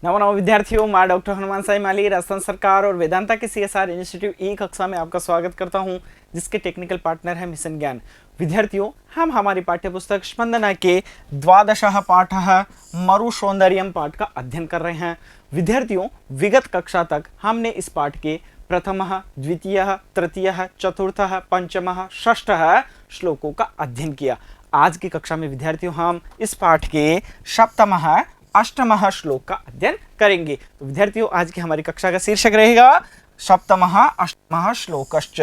नमो नमो विद्यार्थियों, मैं डॉक्टर हनुमान साई माली राजस्थान सरकार और वेदांता के सीएसआर इंस्टीट्यूट ई कक्षा में आपका स्वागत करता हूं, जिसके टेक्निकल पार्टनर है मिशन ज्ञान। विद्यार्थियों, हम हमारी पाठ्यपुस्तक स्पंदना के द्वादशः पाठः मरु सौंदर्यम पाठ का अध्ययन कर रहे हैं। विद्यार्थियों, विगत कक्षा तक हमने इस पाठ के प्रथमः, द्वितीयः, तृतीयः, चतुर्थः, पंचमः, षष्ठः श्लोकों का अध्ययन किया। आज की कक्षा में विद्यार्थियों हम इस पाठ के सप्तमः, अष्टमः श्लोक का अध्ययन करेंगे। तो विद्यार्थियों, आज की हमारी कक्षा का शीर्षक रहेगा सप्तमः अष्टमः श्लोकश्च।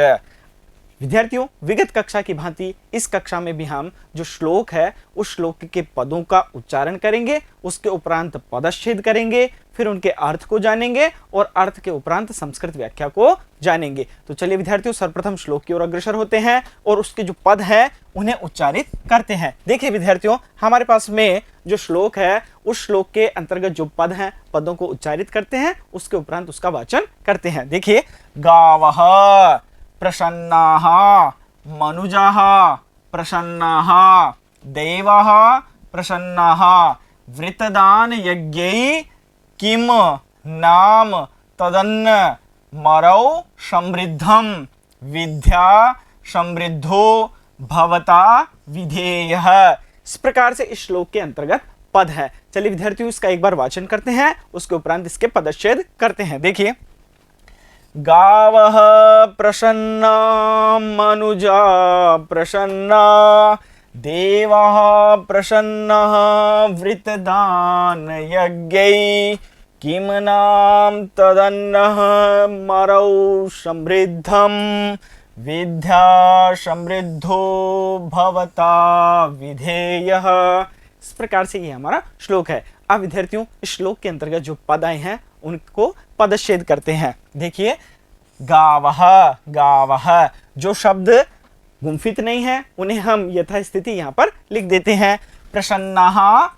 विद्यार्थियों, विगत कक्षा की भांति इस कक्षा में भी हम जो श्लोक है उस श्लोक के पदों का उच्चारण करेंगे, उसके उपरांत पदच्छेद करेंगे, फिर उनके अर्थ को जानेंगे और अर्थ के उपरांत संस्कृत व्याख्या को जानेंगे। तो चलिए विद्यार्थियों, सर्वप्रथम श्लोक की ओर अग्रसर होते हैं और उसके जो पद हैं उन्हें उच्चारित करते हैं। देखिए विद्यार्थियों, हमारे पास में जो श्लोक है उस श्लोक के अंतर्गत जो पद हैं, पदों को उच्चारित करते हैं, उसके उपरांत उसका वाचन करते हैं। देखिए, गावः प्रसन्नाः मनुजाः प्रसन्नाः देवाः प्रसन्नाः वृतदान यज्ञै किम नाम तदन्न मरौ समृद्धं विद्या समृद्धो भवता विधेयः। इस प्रकार से इस श्लोक के अंतर्गत पद है। चलिए विद्यार्थियों, इसका एक बार वाचन करते हैं, उसके उपरांत इसके पदच्छेद करते हैं। देखिए, गावः प्रसन्ना मनुजा प्रसन्ना देवाः प्रसन्नः वृतदान यज्ञै किम नाम तदन्नः मरौ समृद्धं विद्या समृद्धो भवता विधेयः। इस प्रकार से ये हमारा श्लोक है। अब विद्यार्थियों, इस श्लोक के अंतर्गत जो पद आए हैं उनको पदच्छेद करते हैं। देखिए, गावः, गावः, जो शब्द गुम्फित नहीं है उन्हें हम यथास्थिति यहाँ पर लिख देते हैं। प्रसन्नाः,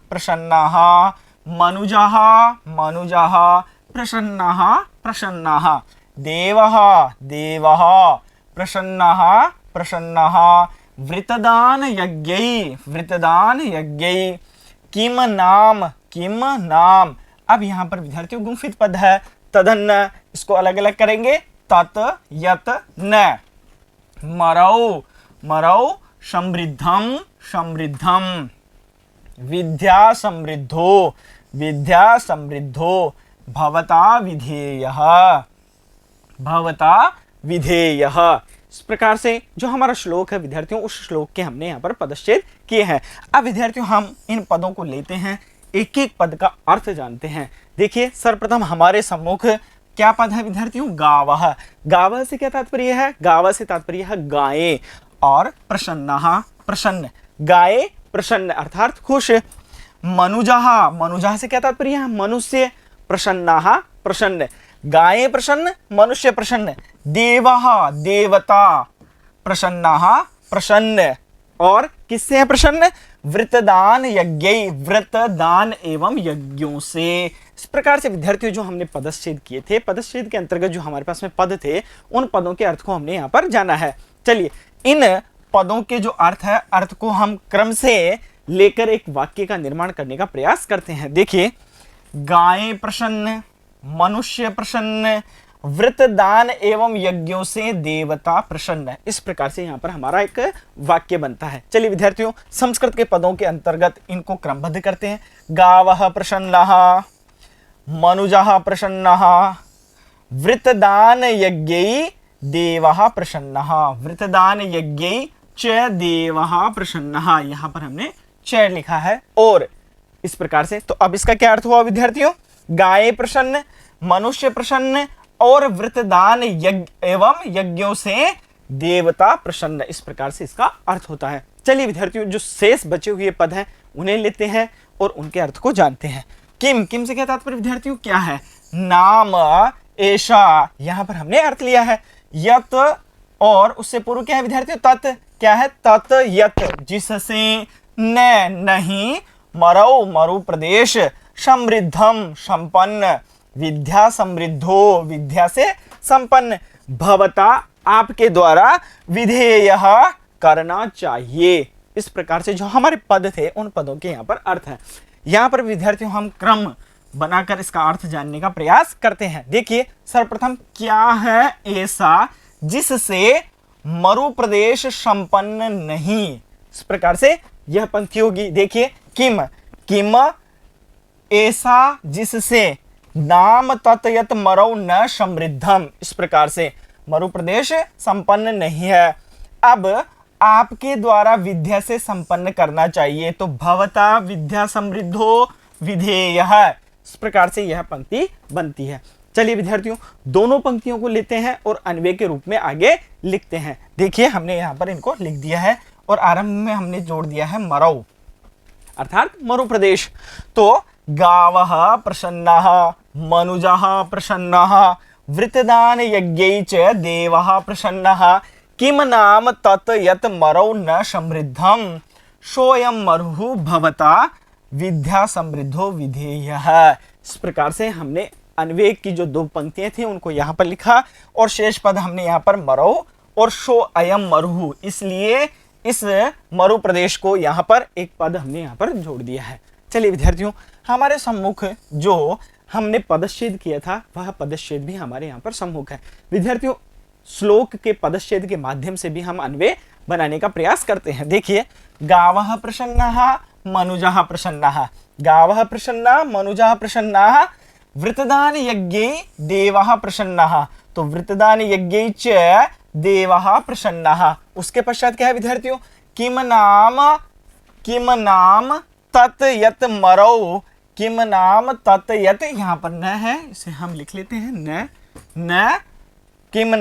प्रसन्नाः, मनुजाः, मनुजाः, प्रसन्नाः, प्रसन्नाः, देवाः, देवाः, प्रसन्नाः, प्रसन्नाः, वृतदान यज्ञै, वृतदान यज्ञै, किम नाम, किम नाम। अब यहाँ पर विद्यार्थियों गुम्फित पद है तदन्न, इसको अलग अलग करेंगे। तत यत न, मरौ, मरौ समृद्धं, समृद्धं, विद्या समृद्धो, विद्या समृद्धो भवता विधेयः, भवता विधेयः। इस प्रकार से जो हमारा श्लोक है विद्यार्थियों, उस श्लोक के हमने यहाँ पर पदच्छेद किए हैं। अब विद्यार्थियों, हम इन पदों को लेते हैं, एक एक पद का अर्थ जानते हैं। देखिए, सर्वप्रथम हमारे सम्मुख क्या पद है विद्यार्थियों? गावः। गावः से क्या तात्पर्य है? गावः से तात्पर्य है गाय। और प्रसन्नाः, प्रसन्न, गाय प्रसन्न अर्थात खुश। मनुजाः, मनुजाः से क्या तात्पर्य है? मनुष्य। प्रसन्नाः, प्रसन्न, गाय प्रसन्न, मनुष्य प्रसन्न। देवाः, देवता, प्रसन्नाः, प्रसन्न। और किससे है प्रसन्न? वृतदान यज्ञै, वृतदान एवं यज्ञों से। इस प्रकार से विद्यार्थियों, जो हमने पदच्छेद किए थे, पदच्छेद के अंतर्गत जो हमारे पास में पद थे, उन पदों के अर्थ को हमने यहाँ पर जाना है। चलिए, इन पदों के जो अर्थ है, अर्थ को हम क्रम से लेकर एक वाक्य का निर्माण करने का प्रयास करते हैं। देखिए, गाय प्रसन्न, मनुष्य प्रसन्न, वृतदान एवं यज्ञों से देवता प्रसन्न। इस प्रकार से यहाँ पर हमारा एक वाक्य बनता है। चलिए विद्यार्थियों, संस्कृत के पदों के अंतर्गत इनको क्रमबद्ध करते हैं। गावः प्रसन्नाः, मनुजाः प्रसन्नाः, वृतदान यज्ञै देवाः प्रसन्नाः, वृतदान यज्ञै च देवाः प्रसन्नाः। यहाँ पर हमने च लिखा है। और इस प्रकार से, तो अब इसका क्या अर्थ हुआ विद्यार्थियों? गाय प्रसन्न, मनुष्य प्रसन्न और वृतदान यज्ञ एवं यज्ञों से देवता प्रसन्न। इस प्रकार से इसका अर्थ होता है। चलिए विद्यार्थियों, जो शेष बचे हुए पद हैं उन्हें लेते हैं और उनके अर्थ को जानते हैं। किम, किम से क्या तात्पर्य विद्यार्थियों? क्या है? नाम, ऐसा, यहां पर हमने अर्थ लिया है। यत, और उससे पूर्व क्या है विद्यार्थियों? तत्, क्या है? तत् यत, जिससे, न, नहीं, मरौ, मरु प्रदेश, समृद्धम, संपन्न, विद्या समृद्धो, विद्या से संपन्न, भवता, आपके द्वारा, विधेयः, करना चाहिए। इस प्रकार से जो हमारे पद थे उन पदों के यहाँ पर अर्थ है। यहाँ पर विद्यार्थियों हम क्रम बनाकर इसका अर्थ जानने का प्रयास करते हैं। देखिए सर्वप्रथम, क्या है ऐसा जिससे मरु प्रदेश संपन्न नहीं। इस प्रकार से यह पंक्ति होगी। देखिए, किम किम ऐसा जिससे नाम ततयत मरौ न समृद्धम। इस प्रकार से मरु प्रदेश संपन्न नहीं है। अब आपके द्वारा विद्या से संपन्न करना चाहिए, तो भवता विद्या समृद्धो विधेयः। इस प्रकार से यह पंक्ति बनती है। चलिए विद्यार्थियों, दोनों पंक्तियों को लेते हैं और अन्वय के रूप में आगे लिखते हैं। देखिए हमने यहाँ पर इनको लिख दिया है और आरंभ में हमने जोड़ दिया है मरौ, अर्थात मरु प्रदेश। तो गावः प्रसन्नाः मनुजः प्रसन्नाः वृतदान यज्ञै च देवः प्रसन्नः किम नाम तत् यत् मरौ न समृद्धम सोऽयं मरुः भवता विद्या समृद्धो विधेयः। इस प्रकार से हमने अन्वय की जो दो पंक्तियां थी उनको यहाँ पर लिखा और शेष पद हमने यहाँ पर मरौ और सो अयम मरुः, इसलिए इस मरु प्रदेश को यहाँ पर एक पद हमने यहाँ पर जोड़ दिया है। चलिए विद्यार्थियों, हमारे सम्मुख जो हमने पदच्छेद किया था वह पदच्छेद भी हमारे यहाँ पर सम्मुख है। विद्यार्थियों, श्लोक के पदच्छेद के माध्यम से भी हम अन्वय बनाने का प्रयास करते हैं। देखिए, गावः प्रसन्नाः मनुजः प्रसन्नाः, गावः प्रसन्ना मनुजः प्रसन्नाः वृतदान यज्ञै देवः प्रसन्नाः। तो वृतदान यज्ञै च देवः प्रसन्नाः। उसके पश्चात क्या है विद्यार्थियों, किम नाम तत् यत् मरौ, किम नाम तत् यत्, यहाँ पर न है, इसे हम लिख लेते हैं न किम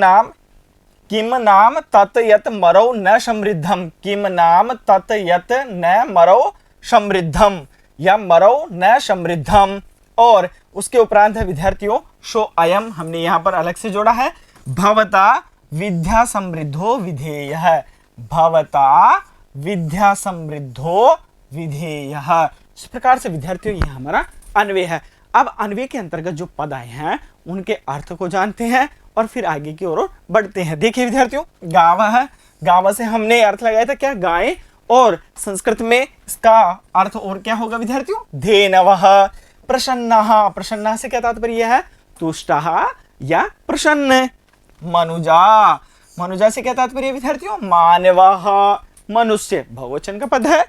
नाम तत् यत् मरौ न समृद्धम, किम नाम तत् यत् न मरौ समृद्धम या मरौ न समृद्धम। और उसके उपरांत है विद्यार्थियों शो अयम, हमने यहाँ पर अलग से जोड़ा है, भवता विद्या समृद्धो विधेयः, भवता विद्या समृद्धो विधेयः। इस प्रकार से विद्यार्थियों ये हमारा अन्वय है। अब अन्वय के अंतर्गत जो पद आए हैं उनके अर्थ को जानते हैं और फिर आगे की ओर बढ़ते हैं। देखिए विद्यार्थियों, गावः, गावः से हमने अर्थ लगाया था क्या, गाय, और संस्कृत में इसका अर्थ और क्या होगा विद्यार्थियों, धेनवः। प्रसन्नः, प्रसन्नः से क्या तात्पर्य है, तुष्टः या प्रसन्न। मनुजा, मनुजा से क्या तात्पर्य विद्यार्थियों, मानवः, मनुष्य, बहुवचन का पद है।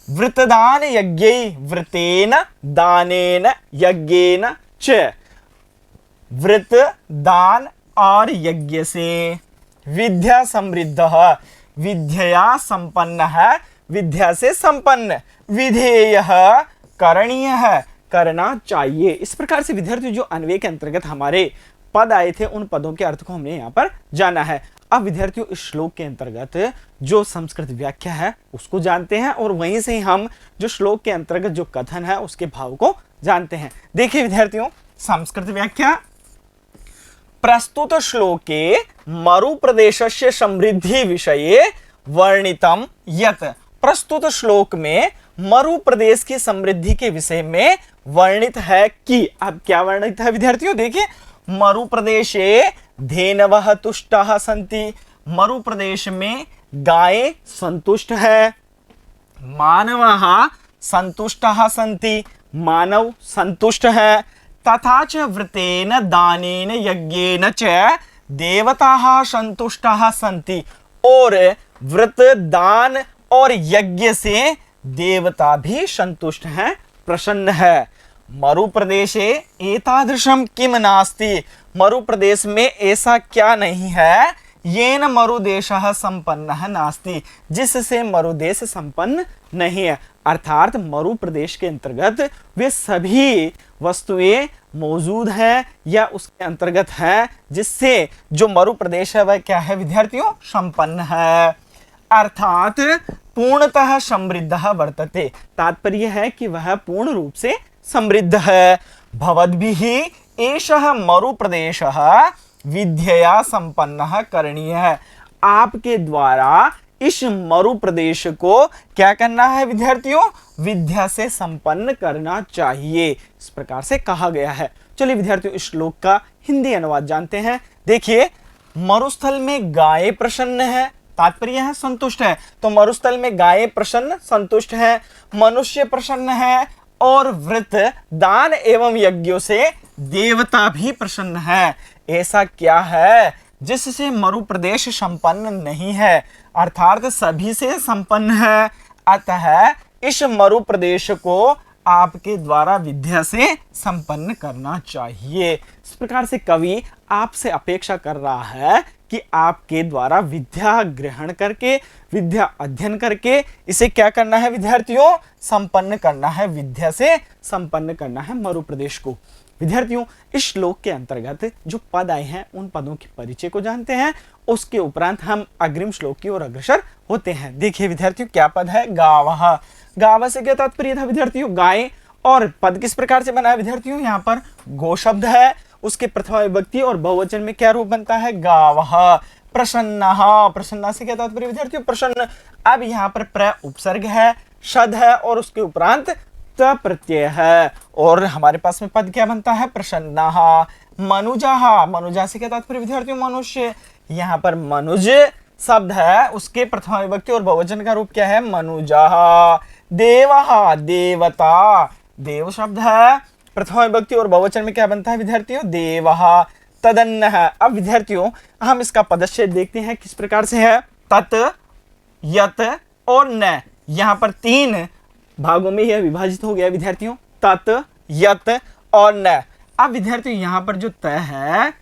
वृतदान यज्ञै, वृतेन दानेन यज्ञेन च, वृत दान और यज्ञ से। विद्या समृद्धः, विद्या संपन्न है, विद्या से संपन्न। विधेयः, करणीय है, करना चाहिए। इस प्रकार से विद्यार्थी जो अन्वय के अंतर्गत हमारे पद आए थे उन पदों के अर्थ को हमने यहाँ पर जाना है। अब विद्यार्थियों इस श्लोक के अंतर्गत जो संस्कृत व्याख्या है उसको जानते हैं और वहीं से ही हम जो श्लोक के अंतर्गत जो कथन है उसके भाव को जानते हैं। देखिए विद्यार्थियों, संस्कृत व्याख्या, प्रस्तुत श्लोके मरु प्रदेशस्य समृद्धि विषये वर्णितम यत्, प्रस्तुत श्लोक में मरु प्रदेश की समृद्धि के विषय में वर्णित है कि, अब क्या वर्णित है विद्यार्थियों, देखिए, मरु प्रदेशे धेनवः तुष्टाः सन्ति, मरु प्रदेश में गायें संतुष्ट है। मानवः संतुष्टाः सन्ति, मानव संतुष्ट है। तथा च वृतेन दानेन यज्ञेन च देवताः संतुष्टाः सन्ति, और व्रत दान और यज्ञ से देवता भी संतुष्ट हैं, प्रसन्न है। मरु प्रदेशे एतादृशम किम नास्ति, मरु प्रदेश में ऐसा क्या नहीं है, येन मरु देशः संपन्नः नास्ति, जिससे मरु देश संपन्न नहीं है। अर्थात मरु प्रदेश के अंतर्गत वे सभी वस्तुएं मौजूद हैं या उसके अंतर्गत है जिससे जो मरु प्रदेश है वह क्या है विद्यार्थियों, संपन्न है, अर्थात पूर्णतः समृद्धः वर्तते। तात्पर्य है कि वह पूर्ण रूप से समृद्ध है। भवद्भिः एषः मरु प्रदेशः विद्यया संपन्नः करणीयः, आपके द्वारा इस मरु प्रदेश को क्या करना है विद्यार्थियों, विद्या से संपन्न करना चाहिए, इस प्रकार से कहा गया है। चलिए विद्यार्थियों इस श्लोक का हिंदी अनुवाद जानते हैं। देखिए, मरुस्थल में गाय प्रसन्न है, तात्पर्य है संतुष्ट है, तो मरुस्थल में गाय प्रसन्न संतुष्ट है, मनुष्य प्रसन्न है और व्रत दान एवं यज्ञों से देवता भी प्रसन्न है। ऐसा क्या है जिससे मरु प्रदेश संपन्न नहीं है, अर्थात सभी से संपन्न है। अतः इस मरु प्रदेश को आपके द्वारा विद्या से संपन्न करना चाहिए। इस प्रकार से कवि आपसे अपेक्षा कर रहा है कि आपके द्वारा विद्या ग्रहण करके, विद्या अध्ययन करके इसे क्या करना है विद्यार्थियों, संपन्न करना है, विद्या से संपन्न करना है मरु प्रदेश को। विद्यार्थियों, इस श्लोक के अंतर्गत जो पद आए हैं उन पदों के परिचय को जानते हैं, उसके उपरांत हम अग्रिम श्लोक की ओर अग्रसर होते हैं। देखिए विद्यार्थियों, क्या पद है, गावः। गावः से क्या तात्पर्य था विद्यार्थियों, गाय। और पद किस प्रकार से बना है विद्यार्थियों, यहाँ पर गो शब्द है, उसके प्रथमा विभक्ति और बहुवचन में क्या रूप बनता है, गावः। प्रसन्नः, प्रसन्ना से क्या तात्पर्य विद्यार्थियों, प्रसन्न। अब यहाँ पर प्र उपसर्ग है, शद है और उसके उपरांत त प्रत्यय है, और हमारे पास में पद क्या बनता है, प्रसन्नः। मनुजः, मनुजा से क्या तात्पर्य विद्यार्थियों, मनुष्य। यहाँ पर मनुज शब्द है, उसके प्रथमा विभक्ति और बहुवचन का रूप क्या है, मनुजः। देवः, देवता, देव शब्द है, प्रथमा विभक्ति और बहुवचन में क्या बनता है विद्यार्थियों, देवः। तदन्नः, अब विद्यार्थियों हम इसका पदच्छेद देखते हैं किस प्रकार से है, तत्, यत और न। यहाँ पर तीन भागों में यह विभाजित हो गया विद्यार्थियों, तत्, यत और न। अब विद्यार्थियों यहाँ पर जो तय है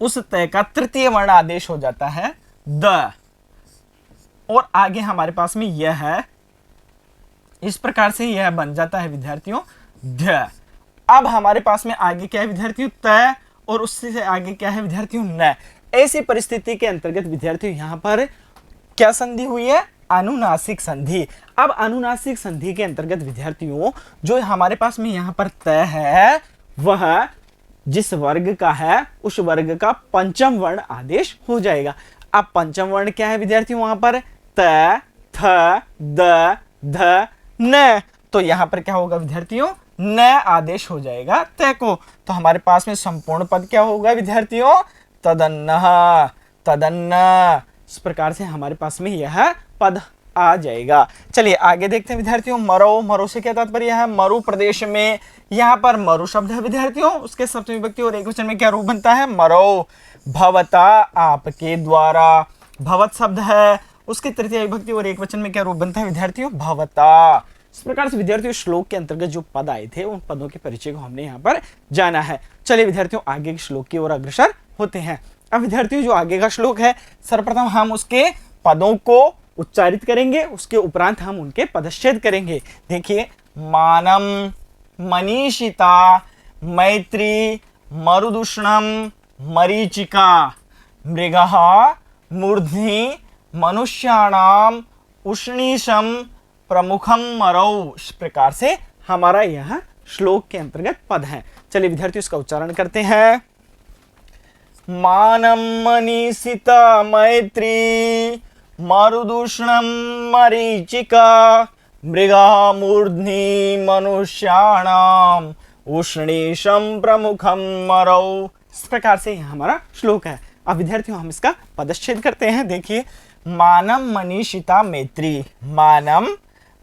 उस तय का तृतीय वर्ण आदेश हो जाता है द, और आगे हमारे पास में यह है, इस प्रकार से यह बन जाता है विद्यार्थियों ध। अब हमारे पास में आगे क्या है विद्यार्थियों, तय, और उससे आगे क्या है विद्यार्थियों, न। ऐसी परिस्थिति के अंतर्गत विद्यार्थियों यहाँ पर क्या संधि हुई है, अनुनासिक संधि। अब अनुनासिक संधि के अंतर्गत विद्यार्थियों जो हमारे पास में यहाँ पर तय है वह जिस वर्ग का है उस वर्ग का पंचम वर्ण आदेश हो जाएगा। अब पंचम वर्ण क्या है विद्यार्थियों, वहां पर त, थ, द, ध, न। तो यहां पर क्या होगा विद्यार्थियों, न आदेश हो जाएगा तय को। तो हमारे पास में संपूर्ण पद क्या होगा विद्यार्थियों, तदन्नः, तदन्न। इस प्रकार से हमारे पास में यह पद आ जाएगा। चलिए आगे देखते हैं विद्यार्थियों, मरो। मरो से क्या तात्पर्य है, मरु प्रदेश में। यहाँ पर मरु शब्द है विद्यार्थियों, उसके सप्तमी विभक्ति और एकवचन में क्या रूप बनता है, मरो। भवता, आपके द्वारा। भवत शब्द है, उसके तृतीय विभक्ति और एकवचन में क्या रूप बनता है विद्यार्थियों, भवता। इस प्रकार से विद्यार्थियों श्लोक के अंतर्गत जो पद आए थे उन पदों के परिचय को हमने यहाँ पर जाना है। चलिए विद्यार्थियों आगे के श्लोक की ओर अग्रसर होते हैं। अब विद्यार्थियों जो आगे का श्लोक है, सर्वप्रथम हम उसके पदों को उच्चारित करेंगे, उसके उपरांत हम उनके पदच्छेद करेंगे। देखिए, मानम, मनीषिता, मैत्री, मरुदूषणम, मरीचिका, मृगः, मूर्ध्नि, मनुष्याणाम, उष्णीशम, प्रमुखम मरौ। इस प्रकार से हमारा यह श्लोक के अंतर्गत पद है। चलिए विद्यार्थियों इसका उच्चारण करते हैं। मानम, मनीषिता, मैत्री, मरुदूषणम, मरीचिका, मृगा, मूर्ध्नि, मनुष्याणाम, उष्णीशम, प्रमुखम मरौ। इस प्रकार से यह हमारा श्लोक है। अब विद्यार्थियों हम इसका पदच्छेद करते हैं। देखिए, मानम, मनीषिता, मैत्री। मानम,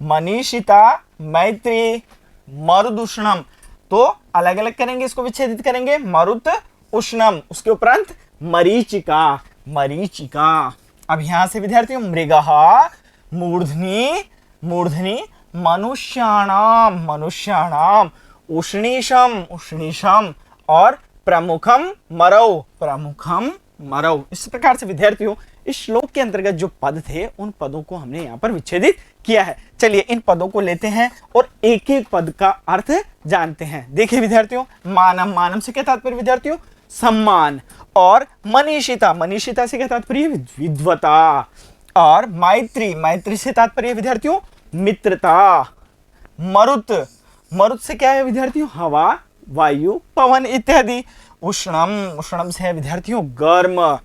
मनीषिता, मैत्री, मरुदूषणम। तो अलग अलग करेंगे, इसको विच्छेदित करेंगे। मरुत, उष्णम, उसके उपरांत मरीचिका, मरीचिका। अब यहां से विद्यार्थियों मृगः, मूर्ध्नि, मूर्ध्नि, मनुष्याणाम, मनुष्याणाम, उष्णीशम, उष्णीशम, और प्रमुखम मरौ, प्रमुखम मरौ। इस प्रकार से विद्यार्थियों इस श्लोक के अंतर्गत जो पद थे उन पदों को हमने यहाँ पर विच्छेदित किया है। चलिए इन पदों को लेते हैं और एक एक पद का अर्थ जानते हैं। देखिए विद्यार्थियों, मानम, मानम से क्या तात्पर्य विद्यार्थियों, सम्मान। और मनीषिता, मनीषिता से क्या तात्पर्य, विद्वता। और मैत्री, मैत्री से तात्पर्य विद्यार्थियों, मित्रता। मरुत, मरुत से क्या है विद्यार्थियों, हवा, वायु, पवन इत्यादि। उष्णम, उष्णम से है विद्यार्थियों, गर्म।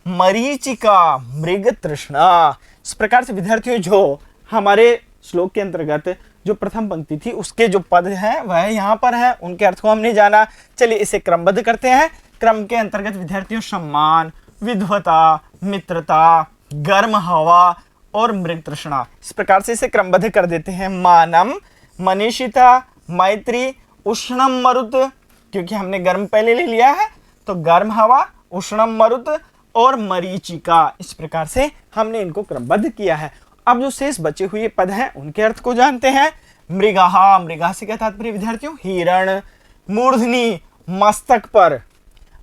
मरीचिका, मृग तृष्णा। इस प्रकार से विद्यार्थियों जो हमारे श्लोक के अंतर्गत जो प्रथम पंक्ति थी उसके जो पद हैं वह यहाँ पर है, उनके अर्थ को हमने जाना। चलिए इसे क्रमबद्ध करते हैं। क्रम के अंतर्गत विद्यार्थियों सम्मान, विद्वता, मित्रता, गर्म हवा और मृग तृष्णा। इस प्रकार से इसे क्रमबद्ध कर देते हैं। मानम, मनीषिता, मैत्री, उष्णम मरुत, क्योंकि हमने गर्म पहले ले लिया है तो गर्म हवा, उष्णम मरुत और मरीचिका। इस प्रकार से हमने इनको क्रमबद्ध किया है। अब जो शेष बचे हुए पद हैं उनके अर्थ को जानते हैं। मृगहा, मृगा से क्या तात्पर्य विद्यार्थियों? हिरण। मूर्धनि, मस्तक पर।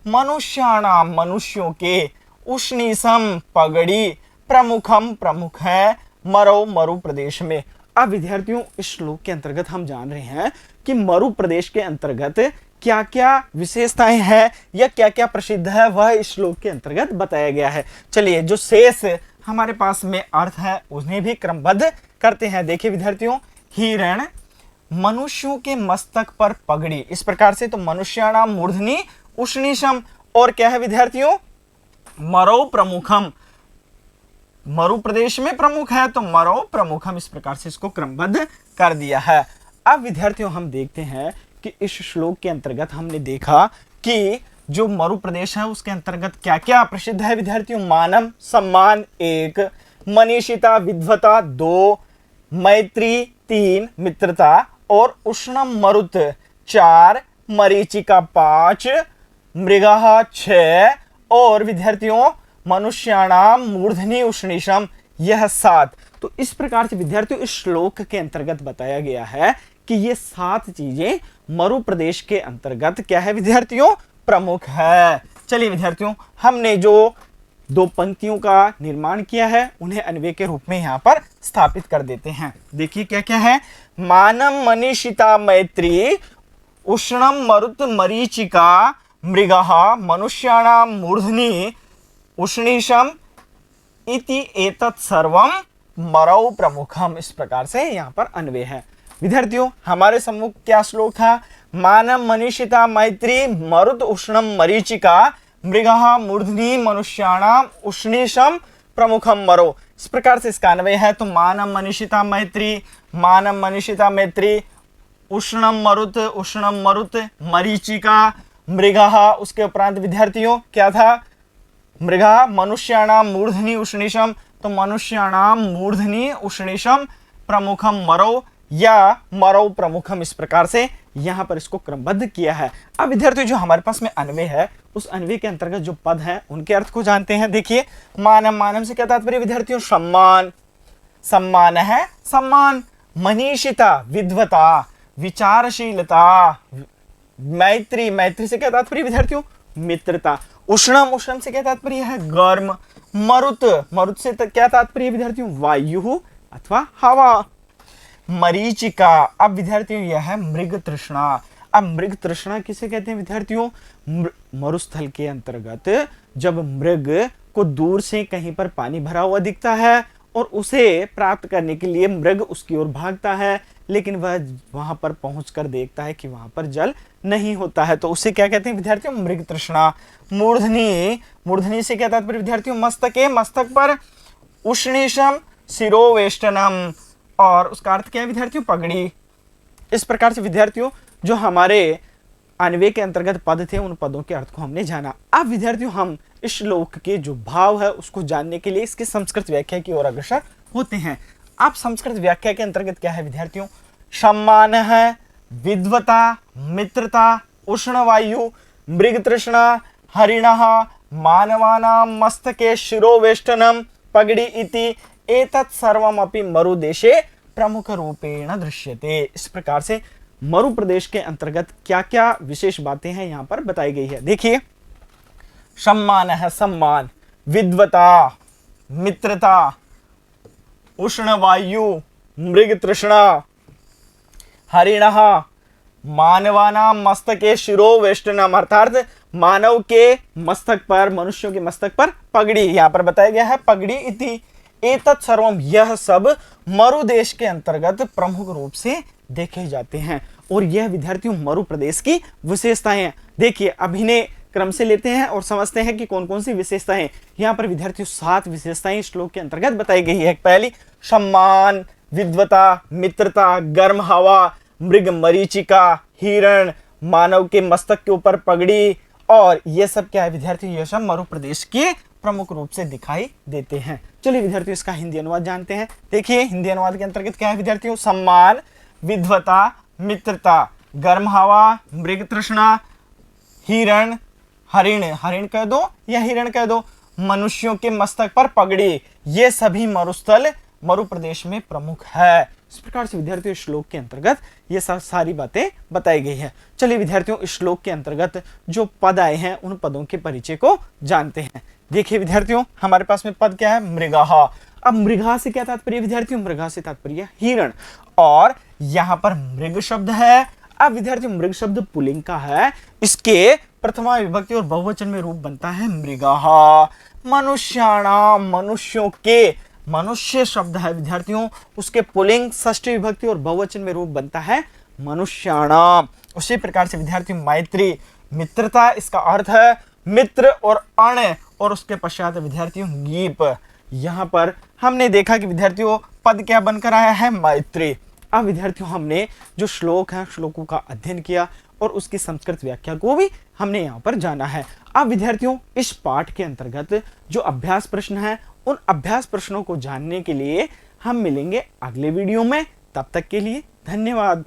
मनुष्याणाम, मनुष्यों के। उष्णीसम, पगड़ी। प्रमुखम, प्रमुख है। मरो, मरु प्रदेश में। अब विद्यार्थियों इस श्लोक के अंतर्गत हम जान रहे हैं कि मरु प्रदेश के अंतर्गत क्या क्या विशेषताएं हैं या क्या क्या प्रसिद्ध है, वह इस श्लोक के अंतर्गत बताया गया है। चलिए जो शेष हमारे पास में अर्थ है उन्हें भी क्रमबद्ध करते हैं। देखिए विद्यार्थियों, हिरण, मनुष्यों के मस्तक पर पगड़ी, इस प्रकार से तो मनुष्याणाम मूर्धनि उष्णीशम, और क्या है विद्यार्थियों? मरो प्रमुखम, मरु प्रदेश में प्रमुख है तो मरो प्रमुखम, इस प्रकार से इसको क्रमबद्ध कर दिया है। अब विद्यार्थियों हम देखते हैं कि इस श्लोक के अंतर्गत हमने देखा कि जो मरु प्रदेश है उसके अंतर्गत क्या क्या प्रसिद्ध है विद्यार्थियों? मानम, सम्मान 1, मनीषिता, विद्वता 2, मैत्री 3, मित्रता, और उष्णम मरुत 4, मरीचिका 5, मृगः 6, और विद्यार्थियों मनुष्याणाम मूर्धनि उष्णीशम यह 7। तो इस प्रकार से विद्यार्थियों इस श्लोक के अंतर्गत बताया गया है कि ये 7 चीजें मरु प्रदेश के अंतर्गत क्या है विद्यार्थियों? प्रमुख है। चलिए विद्यार्थियों हमने जो 2 पंक्तियों का निर्माण किया है उन्हें अन्वय के रूप में यहाँ पर स्थापित कर देते हैं। देखिए क्या क्या है? मानम, मनीषिता, मैत्री, उष्णम मरुत, मरीचिका, मृगः, मनुष्याणाम मूर्धनि उष्णीशम इति एतत् सर्वम मरौ प्रमुखम। इस प्रकार से यहाँ पर अन्वय है। विद्यार्थियों हमारे सम्मुख क्या श्लोक था? मानम, मनीषिता, मैत्री, मरुत, उष्णम, मरीचिका, मृगः, मूर्धनि, मनुष्याणाम उष्णीशम प्रमुखम मरो। इस प्रकार से इसका अन्वय है। तो मानम, मनीषिता, मैत्री, मानम, मनीषिता, मैत्री, उष्णम मरुत, मरीचिका, मृगः, उसके उपरांत विद्यार्थियों क्या था? मृगा, मनुष्याणाम मूर्धनि उष्णीशम, तो मनुष्याणाम मूर्धनि उष्णीशम प्रमुखम मरो या मरो प्रमुखम, इस प्रकार से यहाँ पर इसको क्रमबद्ध किया है। अब विद्यार्थियों जो हमारे पास में अन्वय है उस अन्वय के अंतर्गत जो पद है उनके अर्थ को जानते हैं। देखिए मानम, मानम से क्या तात्पर्य विद्यार्थियों? सम्मान, सम्मान है सम्मान। मनीषिता, विद्वता, विचारशीलता। मैत्री, मैत्री से क्या तात्पर्य विद्यार्थियों? मित्रता। उष्णम, उष्णम से क्या तात्पर्य है? गर्म। मरुत, मरुत से क्या तात्पर्य विद्यार्थियों? वायु अथवा हवा। मरीचिका, अब विद्यार्थियों यह है मृग तृष्णा। अब मृग तृष्णा किसे कहते हैं विद्यार्थियों? मरुस्थल के अंतर्गत जब मृग को दूर से कहीं पर पानी भरा हुआ दिखता है और उसे प्राप्त करने के लिए मृग उसकी ओर भागता है, लेकिन वह वहां पर पहुंचकर देखता है कि वहां पर जल नहीं होता है, तो उसे क्या कहते हैं विद्यार्थियों? मृग तृष्णा। मूर्धनि, मूर्धनि से क्या तात्पर्य विद्यार्थियों? मस्तके, मस्तक पर। उष्णीशम, शिरोवेष्टनम, और उसका अर्थ क्या है विद्यार्थियों? पगड़ी। इस प्रकार से विद्यार्थियों जो हमारे अन्वय के अंतर्गत पद थे उन पदों के अर्थ को हमने जाना। अब विद्यार्थियों हम इस श्लोक के जो भाव है उसको जानने के लिए इसकी संस्कृत व्याख्या की ओर अग्रसर होते हैं। अब संस्कृत व्याख्या के अंतर्गत क्या है विद्यार्थियों? सम्मान है, विद्वता, मित्रता, उष्णवायु, मृग तृष्णा, हरिणः, मानवानां मस्तके शिरोवेष्टनम, पगड़ी इति एतत् सर्वमपि मरुदेशे प्रमुख रूपेण दृश्यते। इस प्रकार से मरु प्रदेश के अंतर्गत क्या क्या विशेष बातें हैं यहाँ पर बताई गई है। देखिए सम्मान है सम्मान, विद्वता, मित्रता, उष्णवायु, मृग तृष्णा, हरिणः, मानवानां मस्तके शिरोवेष्टनम, अर्थात मानव के मस्तक पर, मनुष्यों के मस्तक पर पगड़ी, यहाँ पर बताया गया है पगड़ी इति एतत् सर्वम, यह सब मरु देश के अंतर्गत प्रमुख रूप से देखे जाते हैं और यह विद्यार्थियों मरु प्रदेश की विशेषताएं हैं। देखिए अब इन्हें क्रम से लेते हैं और समझते हैं कि कौन कौन सी विशेषताएं। यहाँ पर विद्यार्थियों 7 विशेषताएं श्लोक के अंतर्गत बताई गई है। पहली सम्मान, विद्वता, मित्रता, गर्म हवा, मृग मरीचिका, हिरण, मानव के मस्तक के ऊपर पगड़ी, और ये सब क्या है विद्यार्थियों? ये सब मरु प्रदेश के प्रमुख रूप से दिखाई देते हैं। चलिए विद्यार्थियों इसका हिंदी अनुवाद जानते हैं। देखिए हिंदी अनुवाद के अंतर्गत क्या है विद्यार्थियों? सम्मान, विद्वता, मित्रता, गर्म हवा, मृग तृष्णा, हिरण, हरिण, हरिण कह दो या हिरण कह दो, मनुष्यों के मस्तक पर पगड़ी, ये सभी मरुस्थल मरु प्रदेश में प्रमुख है। इस प्रकार से विद्यार्थियों श्लोक के अंतर्गत ये सारी बातें बताई गई है। चलिए विद्यार्थियों इस श्लोक के अंतर्गत जो पद आए हैं उन पदों के परिचय को जानते हैं। देखिए विद्यार्थियों हमारे पास में पद क्या है, मृगहा। अब मृगा से क्या तात्पर्य विद्यार्थियों, मृगा से तात्पर्य हिरण, और यहां पर मृग शब्द है। अब विद्यार्थियों मृग शब्द पुल्लिंग का है, इसके प्रथमा विभक्ति और बहुवचन में रूप बनता है मृगहा। मनुष्याणाम, मनुष्यों के, मनुष्य शब्द है विद्यार्थियों, उसके पुल्लिंग षष्ठी विभक्ति और बहुवचन में रूप बनता है मनुष्याणाम। उसी प्रकार से विद्यार्थियों मैत्री, मित्रता, इसका अर्थ है मित्र और अण, और उसके पश्चात विद्यार्थियों गीप। यहां पर हमने देखा कि विद्यार्थियों पद क्या बनकर आया है, मैत्री। अब विद्यार्थियों हमने जो श्लोक है श्लोकों का अध्ययन किया और उसकी संस्कृत व्याख्या को भी हमने यहाँ पर जाना है। अब विद्यार्थियों इस पाठ के अंतर्गत जो अभ्यास प्रश्न है उन अभ्यास प्रश्नों को जानने के लिए हम मिलेंगे अगले वीडियो में। तब तक के लिए धन्यवाद।